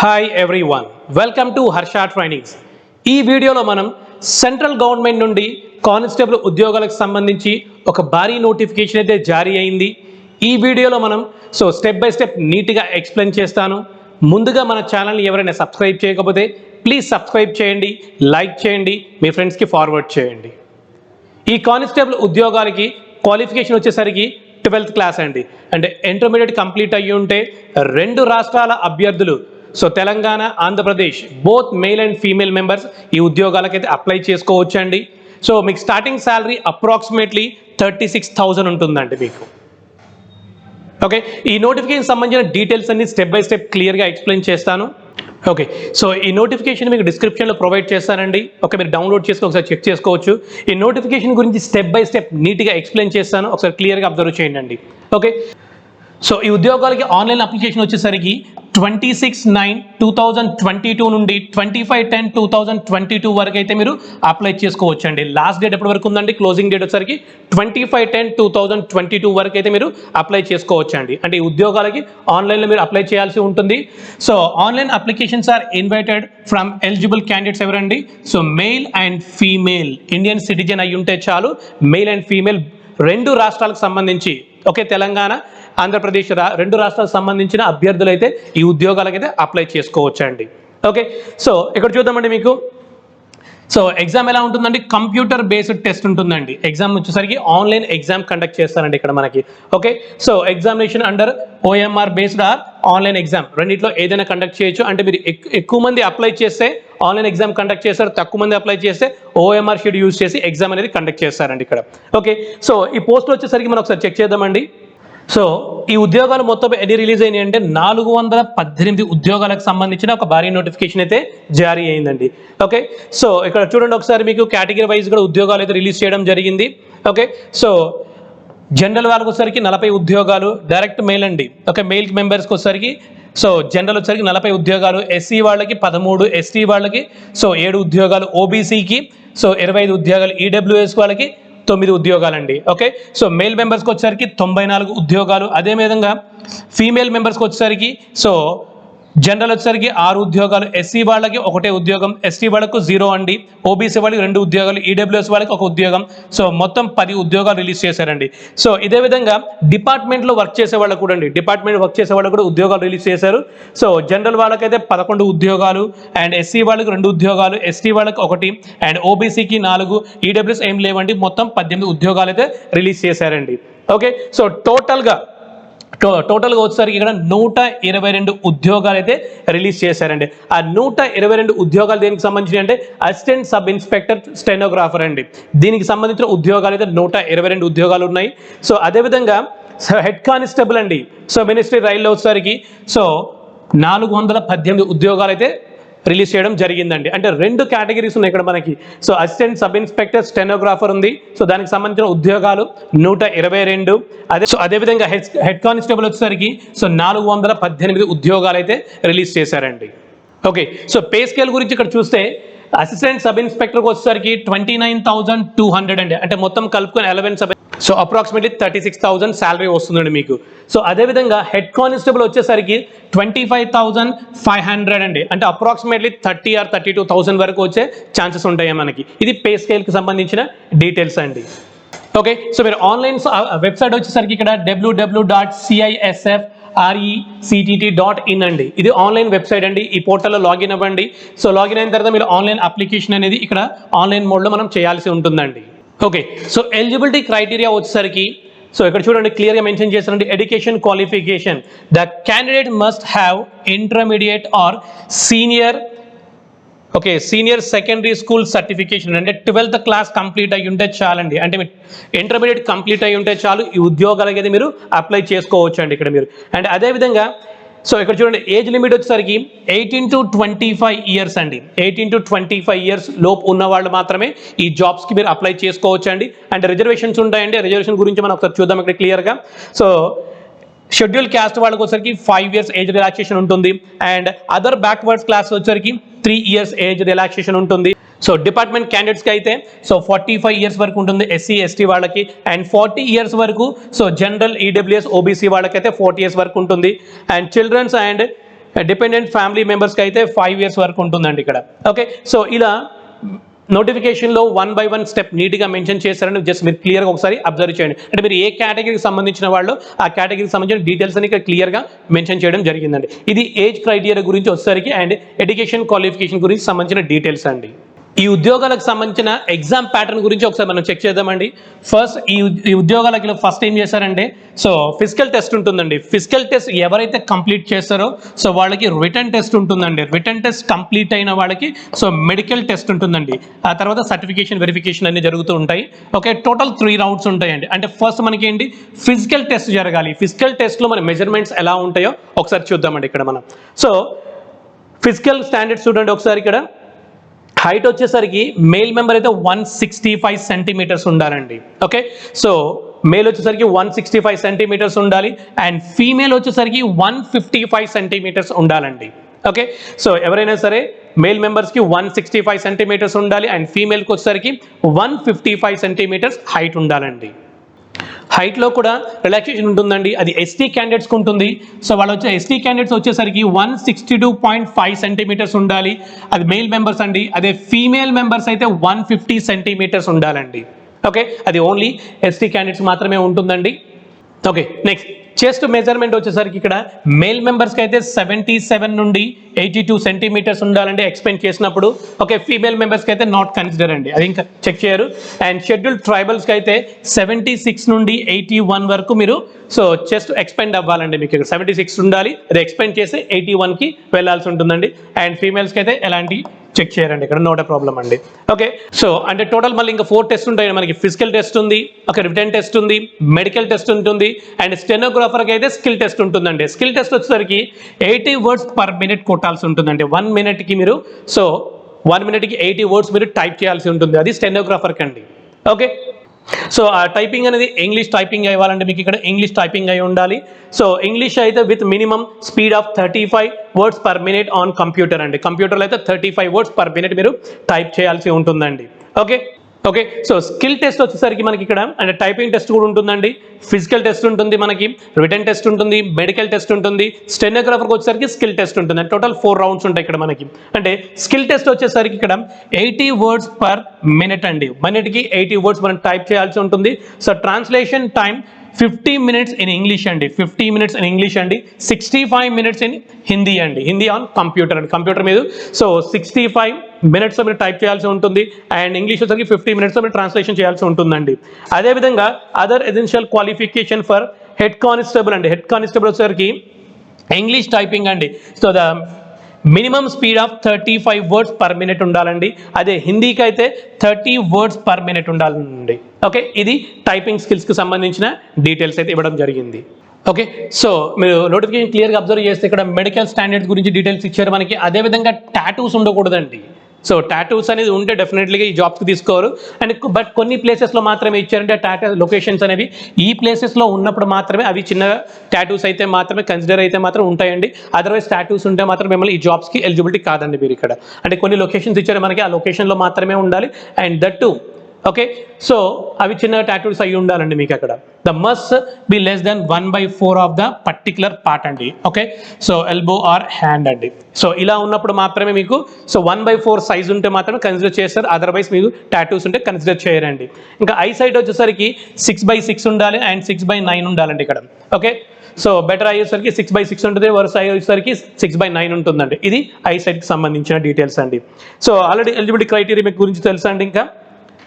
Hi everyone, welcome to Harsha trainings. ఈ వీడియోలో మనం సెంట్రల్ గవర్నమెంట్ నుండి కానిస్టేబుల్ ఉద్యోగాలకు సంబంధించి ఒక భారీ నోటిఫికేషన్ అయితే జారీ అయింది. ఈ వీడియోలో మనం స్టెప్ బై స్టెప్ నీట్గా ఎక్స్ప్లెయిన్ చేస్తాను. ముందుగా మన ఛానల్ని ఎవరైనా సబ్స్క్రైబ్ చేయకపోతే ప్లీజ్ సబ్స్క్రైబ్ చేయండి, లైక్ చేయండి, మీ ఫ్రెండ్స్కి ఫార్వర్డ్ చేయండి. ఈ కానిస్టేబుల్ ఉద్యోగాలకి క్వాలిఫికేషన్ వచ్చేసరికి 12th క్లాస్ అండి. అంటే ఇంటర్మీడియట్ కంప్లీట్ అయ్యి ఉంటే రెండు రాష్ట్రాల అభ్యర్థులు Telangana, Andhra Pradesh both male and female members ఈ ఉద్యోగాలకైతే అప్లై చేసుకోవచ్చు అండి. మీకు స్టార్టింగ్ శాలరీ అప్రాక్సిమేట్లీ 36,000 ఉంటుందండి మీకు. ఓకే, ఈ నోటిఫికేషన్ సంబంధించిన డీటెయిల్స్ అన్ని స్టెప్ బై స్టెప్ క్లియర్గా ఎక్స్ప్లెయిన్ చేస్తాను. ఓకే, ఈ నోటిఫికేషన్ మీకు డిస్క్రిప్షన్లో ప్రొవైడ్ చేస్తానండి. ఓకే, మీరు డౌన్లోడ్ చేసుకొని ఒకసారి చెక్ చేసుకోవచ్చు. ఈ నోటిఫికేషన్ గురించి స్టెప్ బై స్టెప్ నీట్గా ఎక్స్ప్లెయిన్ చేస్తాను, ఒకసారి క్లియర్గా అబ్జర్వ్ చేయండి. ఓకే, ఈ ఉద్యోగాలకి ఆన్లైన్ అప్లికేషన్ వచ్చేసరికి 26/9/2022 నుండి 25/10/2022 వరకు అయితే మీరు అప్లై చేసుకోవచ్చు అండి. లాస్ట్ డేట్ ఎప్పటి వరకు ఉందండి? క్లోజింగ్ డేట్ వచ్చేసరికి 25/10/2022 వరకు అయితే మీరు అప్లై చేసుకోవచ్చు అండి. అంటే ఈ ఉద్యోగాలకి ఆన్లైన్లో మీరు అప్లై చేయాల్సి ఉంటుంది. Online applications are invited from eligible candidates ఎవరండి? Male and female Indian citizen అయి ఉంటే చాలు. మెయిల్ అండ్ ఫీమేల్ రెండు రాష్ట్రాలకు సంబంధించి, ఓకే, తెలంగాణ, ఆంధ్రప్రదేశ్ రెండు రాష్ట్రాలకు సంబంధించిన అభ్యర్థులు అయితే ఈ ఉద్యోగాలకైతే అప్లై చేసుకోవచ్చు అండి. ఓకే, ఇక్కడ చూద్దామండి. మీకు ఎగ్జామ్ ఎలా ఉంటుందండి? కంప్యూటర్ బేస్డ్ టెస్ట్ ఉంటుందండి. ఎగ్జామ్ వచ్చేసరికి ఆన్లైన్ ఎగ్జామ్ కండక్ట్ చేస్తారండి ఇక్కడ మనకి. Okay, examination under OMR based or online exam రెండిట్లో ఏదైనా కండక్ట్ చేయొచ్చు. అంటే మీరు ఎక్కువ మంది అప్లై చేస్తే ఆన్లైన్ ఎగ్జామ్ కండక్ట్ చేస్తారు, తక్కువ మంది అప్లై చేస్తే OMR షీట్ యూజ్ చేసి ఎగ్జామ్ అనేది కండక్ట్ చేస్తారండి ఇక్కడ. ఓకే, ఈ పోస్టులు వచ్చేసరికి మనం ఒకసారి చెక్ చేద్దామండి. ఈ ఉద్యోగాలు మొత్తం ఎన్ని రిలీజ్ అయినాయి అంటే 418 ఉద్యోగాలకు సంబంధించిన ఒక భారీ నోటిఫికేషన్ అయితే జారీ అయిందండి. ఓకే, ఇక్కడ చూడండి ఒకసారి, మీకు కేటగిరీ వైజ్ కూడా ఉద్యోగాలు అయితే రిలీజ్ చేయడం జరిగింది. ఓకే, జనరల్ వాళ్ళకి వచ్చేసరికి 40 ఉద్యోగాలు, డైరెక్ట్ మెయిల్ అండి. ఓకే, మెయిల్ మెంబర్స్కి వచ్చేసరికి జనరల్ వచ్చేసరికి 40 ఉద్యోగాలు, SC వాళ్ళకి 13, ST వాళ్ళకి 7 ఉద్యోగాలు, OBCకి 25 ఉద్యోగాలు, EWS వాళ్ళకి 9 ఉద్యోగాలండి. ఓకే, మెయిల్ మెంబర్స్కి వచ్చేసరికి 94 ఉద్యోగాలు. అదేవిధంగా ఫీమేల్ మెంబర్స్కి వచ్చేసరికి జనరల్ వచ్చేసరికి 6 ఉద్యోగాలు, SC వాళ్ళకి 1 ఉద్యోగం, ST వాళ్ళకు 0 అండి, OBC వాళ్ళకి 2 ఉద్యోగాలు, EWS వాళ్ళకి 1 ఉద్యోగం. మొత్తం 10 ఉద్యోగాలు రిలీజ్ చేశారండి. ఇదే విధంగా డిపార్ట్మెంట్లో వర్క్ చేసే వాళ్ళకు కూడా అండి, డిపార్ట్మెంట్ వర్క్ చేసే వాళ్ళకు కూడా ఉద్యోగాలు రిలీజ్ చేశారు. జనరల్ వాళ్ళకైతే 11 ఉద్యోగాలు, అండ్ SC వాళ్ళకి 2 ఉద్యోగాలు, ST వాళ్ళకి 1, అండ్ OBCకి 4, EWS ఏం లేవండి. మొత్తం 18 ఉద్యోగాలు అయితే రిలీజ్ చేశారండి. ఓకే, టోటల్గా వచ్చేసరికి ఇక్కడ 122 ఉద్యోగాలు అయితే రిలీజ్ చేశారండి. ఆ 122 ఉద్యోగాలు దేనికి సంబంధించి అంటే అసిస్టెంట్ సబ్ ఇన్స్పెక్టర్ స్టెనోగ్రాఫర్ అండి. దీనికి సంబంధించిన ఉద్యోగాలు అయితే 122 ఉద్యోగాలు ఉన్నాయి. అదేవిధంగా హెడ్ కానిస్టేబుల్ అండి. మినిస్ట్రీ రైల్లో వచ్చేసరికి 418 ఉద్యోగాలు అయితే రిలీజ్ చేయడం జరిగిందండి. అంటే 2 కేటగిరీస్ ఉన్నాయి ఇక్కడ మనకి. అసిస్టెంట్ సబ్ ఇన్స్పెక్టర్ స్టెనోగ్రాఫర్ ఉంది. దానికి సంబంధించిన ఉద్యోగాలు 122. అదేవిధంగా హెడ్ కానిస్టేబుల్ వచ్చేసరికి 418 ఉద్యోగాలు అయితే రిలీజ్ చేశారండి. ఓకే, పే స్కేల్ గురించి ఇక్కడ చూస్తే అసిస్టెంట్ సబ్ ఇన్స్పెక్టర్కి వచ్చేసరికి 29,200 అండి. అంటే మొత్తం కలుపుకొని 11 సబ్, అప్రాక్సిమేట్లీ 36,000 శాలరీ వస్తుందండి మీకు. అదేవిధంగా హెడ్ కానిస్టేబుల్ వచ్చేసరికి 25,500 అండి. అంటే అప్రాక్సిమేట్లీ 30 or 32,000 వరకు వచ్చే ఛాన్సెస్ ఉంటాయి మనకి. ఇది పే స్కేల్కి సంబంధించిన డీటెయిల్స్ అండి. ఓకే, మీరు ఆన్లైన్ వెబ్సైట్ వచ్చేసరికి ఇక్కడ www.cisfrectt.in అండి. ఇది ఆన్లైన్ వెబ్సైట్ అండి. ఈ పోర్టల్లో లాగిన్ అవ్వండి. లాగిన్ అయిన తర్వాత మీరు ఆన్లైన్ అప్లికేషన్ అనేది ఇక్కడ ఆన్లైన్ మోడ్లో మనం చేయాల్సి ఉంటుందండి. ఓకే, ఎలిజిబిలిటీ క్రైటీరియా వచ్చేసరికి ఇక్కడ చూడండి, క్లియర్గా మెన్షన్ చేస్తారండి. Education qualification, the candidate must have intermediate or senior secondary school certification. అంటే 12th క్లాస్ కంప్లీట్ అయ్యి ఉంటే చాలండి. అంటే ఇంటర్మీడియట్ కంప్లీట్ అయ్యి ఉంటే చాలు, ఈ ఉద్యోగాలకి అయితే మీరు అప్లై చేసుకోవచ్చు అండి ఇక్కడ మీరు. అండ్ అదేవిధంగా ఇక్కడ చూడండి, ఏజ్ లిమిట్ వచ్చేసరికి 18 to 25 ఇయర్స్ అండి. 18 to 25 ఇయర్స్ లోపు ఉన్న వాళ్ళు మాత్రమే ఈ జాబ్స్కి మీరు అప్లై చేసుకోవచ్చు అండి. అండ్ రిజర్వేషన్స్ ఉంటాయండి. రిజర్వేషన్ గురించి మనం ఒకసారి చూద్దాం ఇక్కడ క్లియర్గా. షెడ్యూల్ క్యాస్ట్ వాళ్ళకి వచ్చరికి 5 years ఏజ్ రిలాక్సేషన్ ఉంటుంది. అండ్ అదర్ బ్యాక్వర్డ్స్ క్లాస్ వచ్చరికి 3 years ఏజ్ రిలాక్సేషన్ ఉంటుంది. డిపార్ట్మెంట్ క్యాండిడేట్స్కి అయితే 45 years వరకు ఉంటుంది SC ST వాళ్ళకి, అండ్ 40 years వరకు జనరల్ EWS OBC వాళ్ళకైతే 40 years వరకు ఉంటుంది. And childrens and dependent family మెంబర్స్కి అయితే 5 years వరకు ఉంటుందండి ఇక్కడ. ఓకే, సో ఇలా నోటిఫికేషన్లో 1 by 1 స్టెప్ నీట్గా మెన్షన్ చేశారని జస్ట్ మీరు క్లియర్గా ఒకసారి అబ్జర్వ్ చేయండి. అంటే మీరు ఏ కేటగిరీకి సంబంధించిన వాళ్ళు ఆ కేటగిరీకి సంబంధించిన డీటెయిల్స్ అని ఇక్కడ క్లియర్గా మెన్షన్ చేయడం జరిగిందండి. ఇది ఏజ్ క్రైటీరియా గురించి వచ్చేసరికి అండ్ ఎడ్యుకేషన్ క్వాలిఫికేషన్ గురించి సంబంధించిన డీటెయిల్స్ అండి. ఈ ఉద్యోగాలకు సంబంధించిన ఎగ్జామ్ ప్యాటర్న్ గురించి ఒకసారి మనం చెక్ చేద్దామండి. ఫస్ట్ ఈ ఉద్యోగాలకి ఫస్ట్ ఏం చేశారంటే సో ఫిజికల్ టెస్ట్ ఉంటుందండి. ఫిజికల్ టెస్ట్ ఎవరైతే కంప్లీట్ చేస్తారో సో వాళ్ళకి రిటర్న్ టెస్ట్ ఉంటుందండి. రిటర్న్ టెస్ట్ కంప్లీట్ అయిన వాళ్ళకి సో మెడికల్ టెస్ట్ ఉంటుందండి. ఆ తర్వాత సర్టిఫికేషన్ వెరిఫికేషన్ అన్ని జరుగుతూ ఉంటాయి. ఓకే, టోటల్ 3 rounds ఉంటాయండి. అంటే ఫస్ట్ మనకి ఏంటి ఫిజికల్ టెస్ట్ జరగాలి. ఫిజికల్ టెస్ట్లో మన మెజర్మెంట్స్ ఎలా ఉంటాయో ఒకసారి చూద్దామండి ఇక్కడ మనం. సో ఫిజికల్ స్టాండర్డ్స్ చూడండి ఒకసారి. ఇక్కడ హైట్ వచ్చేసరికి మేల్ మెంబర్ అయితే 165 centimeters ఉండాలండి. ఓకే, సో మేల్ వచ్చేసరికి 165 centimeters ఉండాలి అండ్ ఫీమేల్ వచ్చేసరికి 155 centimeters ఉండాలండి. ఓకే, సో ఎవరైనా సరే మేల్ మెంబర్స్కి 165 centimeters ఉండాలి అండ్ ఫీమేల్కి వచ్చేసరికి 155 centimeters హైట్ ఉండాలండి. హైట్లో కూడా రిలాక్సేషన్ ఉంటుందండి. అది ఎస్టీ క్యాండిడేట్స్కి ఉంటుంది. సో వాళ్ళు వచ్చే ఎస్టీ క్యాండిడేట్స్ వచ్చేసరికి 162.5 centimeters ఉండాలి. అది మేల్ మెంబర్స్ అండి. అదే ఫీమేల్ మెంబర్స్ అయితే 150 centimeters ఉండాలండి. ఓకే, అది ఓన్లీ ఎస్టీ క్యాండిడేట్స్ మాత్రమే ఉంటుందండి. ఓకే, నెక్స్ట్ చెస్ట్ మెజర్మెంట్ వచ్చేసరికి ఇక్కడ మేల్ మెంబర్స్కి అయితే 77 నుండి 82 centimeters ఉండాలండి ఎక్స్పెండ్ చేసినప్పుడు. ఓకే, ఫీమేల్ మెంబర్స్కి అయితే నాట్ కన్సిడర్ అండి, అది ఇంకా చెక్ చేయరు. అండ్ షెడ్యూల్డ్ ట్రైబల్స్కి అయితే 76 నుండి 81 వరకు మీరు సో చెస్ట్ ఎక్స్పెండ్ అవ్వాలండి. మీకు ఇక్కడ 76 ఉండాలి, అది ఎక్స్పెండ్ చేసి 81కి వెళ్ళాల్సి ఉంటుందండి. అండ్ ఫీమేల్స్కి అయితే ఎలాంటి చెక్ చేయరండి, ఇక్కడ నోట్ ప్రాబ్లం అండి. ఓకే, సో అంటే టోటల్ మళ్ళీ ఇంకా 4 tests ఉంటాయి మనకి. ఫిజికల్ టెస్ట్ ఉంది, ఒక రిటర్న్ టెస్ట్ ఉంది, మెడికల్ టెస్ట్ ఉంటుంది అండ్ స్టెనోగ్రాఫర్కి అయితే స్కిల్ టెస్ట్ ఉంటుందండి. స్కిల్ టెస్ట్ వచ్చేసరికి 80 words per minute కొట్టాల్సి ఉంటుందండి. 1 minuteకి మీరు సో 1 minuteకి 80 words మీరు టైప్ చేయాల్సి ఉంటుంది. అది స్టెనోగ్రాఫర్కి అండి. ఓకే, సో ఆ టైపింగ్ అనేది ఇంగ్లీష్ టైపింగ్ అవ్వాలంటే మీకు ఇక్కడ ఇంగ్లీష్ టైపింగ్ అయి ఉండాలి. సో ఇంగ్లీష్ అయితే with minimum speed of 35 words per minute on computer అండి. కంప్యూటర్లో అయితే 35 words per minute మీరు టైప్ చేయాల్సి ఉంటుందండి. Okay okay, so skill test వచ్చేసరికి మనకి ఇక్కడ అంటే టైపింగ్ టెస్ట్ కూడా ఉంటుందండి, ఫిజికల్ టెస్ట్ ఉంటుంది, మనకి రిటర్న్ టెస్ట్ ఉంటుంది, మెడికల్ టెస్ట్ ఉంటుంది, స్టెనోగ్రాఫర్కి వచ్చేసరికి స్కిల్ టెస్ట్ ఉంటుంది. టోటల్ 4 rounds ఉంటాయి ఇక్కడ మనకి. అంటే స్కిల్ టెస్ట్ వచ్చేసరికి ఇక్కడ 80 words per minute అండి. మినిట్కి 80 words మనం టైప్ చేయాల్సి ఉంటుంది. So translation time 50 minutes in English అండి, 50 minutes ఇన్ ఇంగ్లీష్ అండి, 65 minutes ఇన్ హిందీ అండి. హిందీ ఆన్ కంప్యూటర్ అండి, కంప్యూటర్ మీద. సో 65 minutes మీరు టైప్ చేయాల్సి ఉంటుంది అండ్ ఇంగ్లీష్ వచ్చేసరికి 50 minutes మీరు ట్రాన్స్లేషన్ చేయాల్సి ఉంటుందండి. అదేవిధంగా other essential qualification for head constable అండి. హెడ్ కానిస్టేబుల్ వచ్చేసరికి ఇంగ్లీష్ టైపింగ్ అండి. So the minimum speed of 35 words per minute ఉండాలండి. అదే హిందీకి అయితే 30 words per minute ఉండాలండి. ఓకే, ఇది టైపింగ్ స్కిల్స్కి సంబంధించిన డీటెయిల్స్ అయితే ఇవ్వడం జరిగింది. ఓకే, సో మీరు నోటిఫికేషన్ క్లియర్గా అబ్జర్వ్ చేస్తే ఇక్కడ మెడికల్ స్టాండర్డ్స్ గురించి డీటెయిల్స్ ఇచ్చారు మనకి. అదేవిధంగా టాటూస్ ఉండకూడదండి. సో టాటూస్ అనేది ఉంటే డెఫినెట్లీగా ఈ జాబ్స్కి తీసుకోరు. అండ్ బట్ కొన్ని ప్లేసెస్లో మాత్రమే ఇచ్చారంటే టాటూ లొకేషన్స్ అనేవి ఈ ప్లేసెస్లో ఉన్నప్పుడు మాత్రమే అవి చిన్న టాటూస్ అయితే మాత్రమే కన్సిడర్ అయితే మాత్రం ఉంటాయండి. అదర్వైజ్ టాటూస్ ఉంటే మాత్రం మిమ్మల్ని ఈ జాబ్స్కి ఎలిజిబిలిటీ కాదండి మీరు ఇక్కడ. అంటే కొన్ని లొకేషన్స్ ఇచ్చారు మనకి, ఆ లొకేషన్లో మాత్రమే ఉండాలి. And that to okay, so అవి చిన్న టాటూస్ అయ్యి ఉండాలండి మీకు అక్కడ. The must be less then 1/4 of the particular part అండి. Okay, so elbow or hand అండి. సో ఇలా ఉన్నప్పుడు మాత్రమే మీకు సో 1/4 సైజ్ ఉంటే మాత్రమే కన్సిడర్ చేస్తారు, అదర్వైజ్ మీకు టాటూస్ ఉంటే కన్సిడర్ చేయరండి. ఇంకా ఐ సైట్ వచ్చేసరికి 6/6 ఉండాలి అండ్ 6/9 ఉండాలండి ఇక్కడ. ఓకే, సో బెటర్ ఐ వచ్చేసరికి 6/6 ఉంటుంది, వరుస ఐ వచ్చేసరికి 6/9 ఉంటుందండి. ఇది ఐ సైట్కి సంబంధించిన డీటెయిల్స్ అండి. సో ఆల్రెడీ ఎలిజిబిలిటీ క్రైటీరియా మీకు గురించి తెలుసా అండి. ఇంకా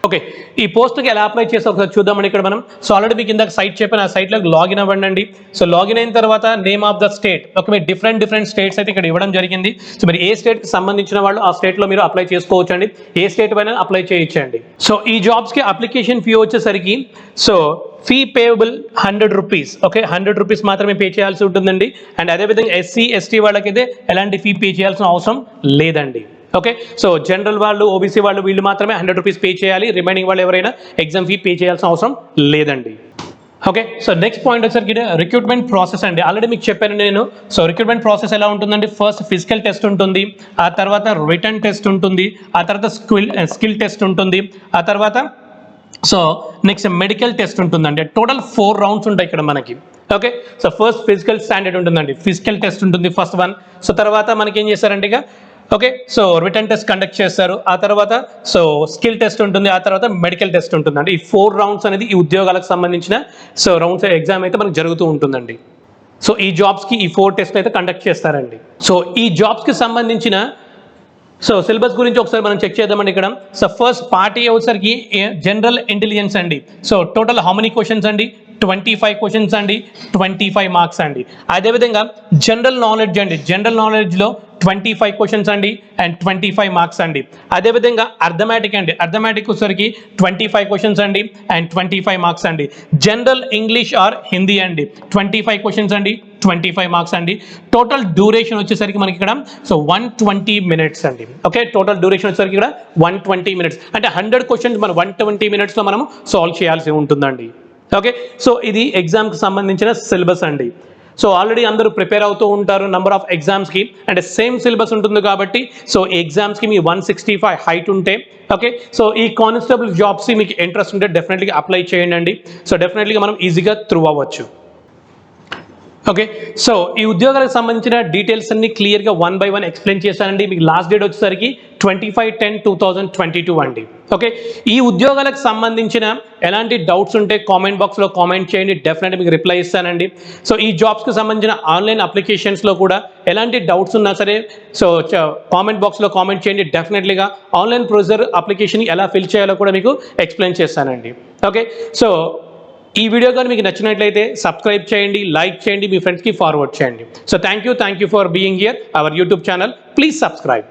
ఓకే, ఈ పోస్ట్కి ఎలా అప్లై చేస్తే ఒకసారి చూద్దామండి ఇక్కడ మనం. సో ఆల్రెడీ మీకు ఇందాక సైట్ చెప్పిన ఆ సైట్లోకి లాగిన్ అవ్వండి. సో లాగిన్ అయిన తర్వాత name of the state, okay, మీరు డిఫరెంట్ స్టేట్స్ అయితే ఇక్కడ ఇవ్వడం జరిగింది. సో మీరు ఏ స్టేట్కి సంబంధించిన వాళ్ళు ఆ స్టేట్లో మీరు అప్లై చేసుకోవచ్చు అండి, ఏ స్టేట్ పైన అప్లై చేయొచ్చండి. సో ఈ జాబ్స్కి అప్లికేషన్ ఫీ వచ్చేసరికి so fee payable 100 rupees. Okay, 100 rupees మాత్రమే పే చేయాల్సి ఉంటుందండి. అండ్ అదేవిధంగా SC ST వాళ్ళకైతే ఎలాంటి ఫీ పే చేయాల్సిన అవసరం లేదండి. ఓకే, సో జనరల్ వాళ్ళు, ఓబీసీ వాళ్ళు వీళ్ళు మాత్రమే 100 rupees పే చేయాలి. రిమైనింగ్ వాళ్ళు ఎవరైనా ఎగ్జామ్ ఫీ పే చేయాల్సిన అవసరం లేదండి. ఓకే, సో నెక్స్ట్ పాయింట్ వచ్చేసరికి రిక్రూట్మెంట్ ప్రాసెస్ అండి. ఆల్రెడీ మీకు చెప్పాను నేను. సో రిక్రూట్మెంట్ ప్రాసెస్ ఎలా ఉంటుందండి, ఫస్ట్ ఫిజికల్ టెస్ట్ ఉంటుంది, ఆ తర్వాత రిటర్న్ టెస్ట్ ఉంటుంది, ఆ తర్వాత స్కిల్ టెస్ట్ ఉంటుంది, ఆ తర్వాత సో నెక్స్ట్ మెడికల్ టెస్ట్ ఉంటుందండి. టోటల్ 4 rounds ఉంటాయి ఇక్కడ మనకి. Okay, so first physical standard ఉంటుందండి, ఫిజికల్ టెస్ట్ ఉంటుంది ఫస్ట్ వన్. సో తర్వాత మనకి ఏం చేస్తారంటే ఇక okay, so return test conduct చేస్తారు, ఆ తర్వాత సో స్కిల్ టెస్ట్ ఉంటుంది, ఆ తర్వాత మెడికల్ టెస్ట్ ఉంటుందండి. ఈ 4 రౌండ్స్ అనేది ఈ ఉద్యోగాలకు సంబంధించిన సో రౌండ్స్ ఎగ్జామ్ అయితే మనకు జరుగుతూ ఉంటుందండి. సో ఈ జాబ్స్కి ఈ 4 టెస్ట్ అయితే కండక్ట్ చేస్తారండి. సో ఈ జాబ్స్కి సంబంధించిన సో సిలబస్ గురించి ఒకసారి మనం చెక్ చేద్దామండి ఇక్కడ. సో ఫస్ట్ పార్ట్ వచ్చేసరికి జనరల్ ఇంటెలిజెన్స్ అండి. So total how many questions అండి, 25 క్వశ్చన్స్ అండి, 25 మార్క్స్ అండి. అదేవిధంగా జనరల్ నాలెడ్జ్ అండి, జనరల్ నాలెడ్జ్లో 25 క్వశ్చన్స్ అండి అండ్ 25 మార్క్స్ అండి. అదేవిధంగా అర్థమెటిక్ అండి, అర్థమెటిక్ వచ్చేసరికి 25 క్వశ్చన్స్ అండి అండ్ 25 మార్క్స్ అండి. జనరల్ ఇంగ్లీష్ ఆర్ హిందీ అండి, 25 క్వశ్చన్స్ అండి, 25 మార్క్స్ అండి. టోటల్ డ్యూరేషన్ వచ్చేసరికి మనకి ఇక్కడ సో 120 మినిట్స్ అండి. ఓకే, టోటల్ డ్యూరేషన్ వచ్చేసరికి ఇక్కడ 120 మినిట్స్ అంటే 100 క్వశ్చన్స్ మనం 120 మినిట్స్లో మనం సాల్వ్ చేయాల్సి ఉంటుందండి. ఓకే, సో ఇది ఎగ్జామ్కి సంబంధించిన సిలబస్ అండి. సో ఆల్రెడీ అందరూ ప్రిపేర్ అవుతూ ఉంటారు నెంబర్ ఆఫ్ ఎగ్జామ్స్కి, అంటే సేమ్ సిలబస్ ఉంటుంది కాబట్టి సో ఎగ్జామ్స్కి మీ 165 హైట్ ఉంటే ఓకే, సో ఈ కానిస్టేబుల్ జాబ్స్కి మీకు ఇంట్రెస్ట్ ఉంటే డెఫినెట్లీగా అప్లై చేయండి అండి. సో డెఫినెట్లీగా మనం ఈజీగా త్రూ అవ్వచ్చు. ఓకే, సో ఈ ఉద్యోగాలకు సంబంధించిన డీటెయిల్స్ అన్ని క్లియర్గా 1 by 1 ఎక్స్ప్లెయిన్ చేశానండి. మీకు లాస్ట్ డేట్ వచ్చేసరికి 25/10/2022 అండి. ఓకే, ఈ ఉద్యోగాలకు సంబంధించిన ఎలాంటి డౌట్స్ ఉంటే కామెంట్ బాక్స్లో కామెంట్ చేయండి, డెఫినెట్గా మీకు రిప్లై ఇస్తానండి. సో ఈ జాబ్స్కి సంబంధించిన ఆన్లైన్ అప్లికేషన్స్లో కూడా ఎలాంటి డౌట్స్ ఉన్నా సరే సో కామెంట్ బాక్స్లో కామెంట్ చేయండి, డెఫినెట్లీగా ఆన్లైన్ ప్రొసీజర్ అప్లికేషన్ ఎలా ఫిల్ చేయాలో కూడా మీకు ఎక్స్ప్లెయిన్ చేస్తానండి. ఓకే, సో ఈ వీడియో కానీ మీకు నచ్చినట్లయితే సబ్స్క్రైబ్ చేయండి, లైక్ చేయండి, మీ ఫ్రెండ్స్కి ఫార్వర్డ్ చేయండి. So thank you for being here our YouTube channel. Please subscribe.